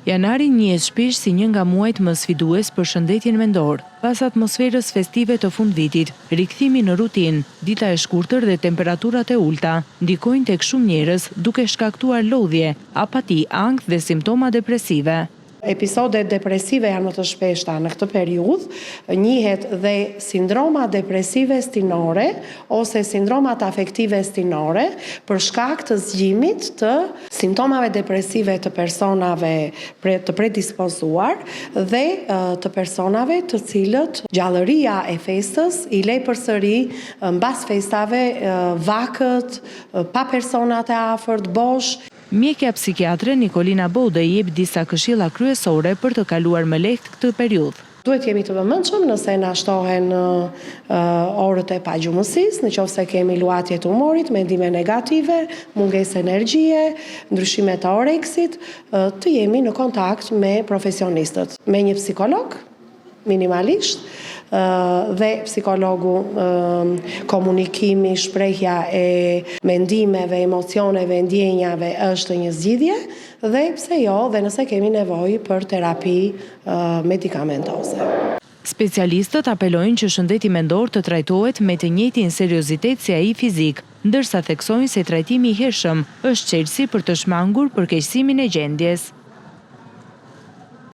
Janari njihet shpesh si një nga muajt më sfidues për shëndetjen mendor. Pas atmosferës festive të fundvitit, rikthimi në rutinë, dita e shkurtër dhe temperaturat e ulta ndikojnë tek shumë njerëz duke shkaktuar lodhje, apati, ankth dhe simptoma depresive. Episodet depresive janë më të shpeshta në këtë periudhë, njihet dhe sindroma depresive stinore ose sindromat afektive stinore për shkak të zgjimit të simptomave depresive të personave të predispozuar dhe të personave të cilët gjallëria e festës i lej përsëri mbas festave vakët, pa personat e afërt, bosh. Mjekja psikiatre Nikolina Bode i jep disa këshilla kryesore për të kaluar më lehtë këtë periudhë. Duhet jemi të vëmendshëm nëse na shtohen orët e pagjumësisë, nëse kemi luhatje të humorit, mendime negative, mungesë energjie, ndryshime të oreksit, të jemi në kontakt me profesionistët, me një psikolog minimalisht, dhe psikologu komunikimi, shprehja e mendimeve, emocioneve, ndjenjave është një zgjidhje dhe pse jo dhe nëse kemi nevojë për terapi medikamentoze. Specialistët apelojnë që shëndeti mendor të trajtohet me të njëjtin seriozitet si ai fizik, ndërsa theksojnë se trajtimi i hershëm është çelësi për të shmangur përkeqësimin e gjendjes.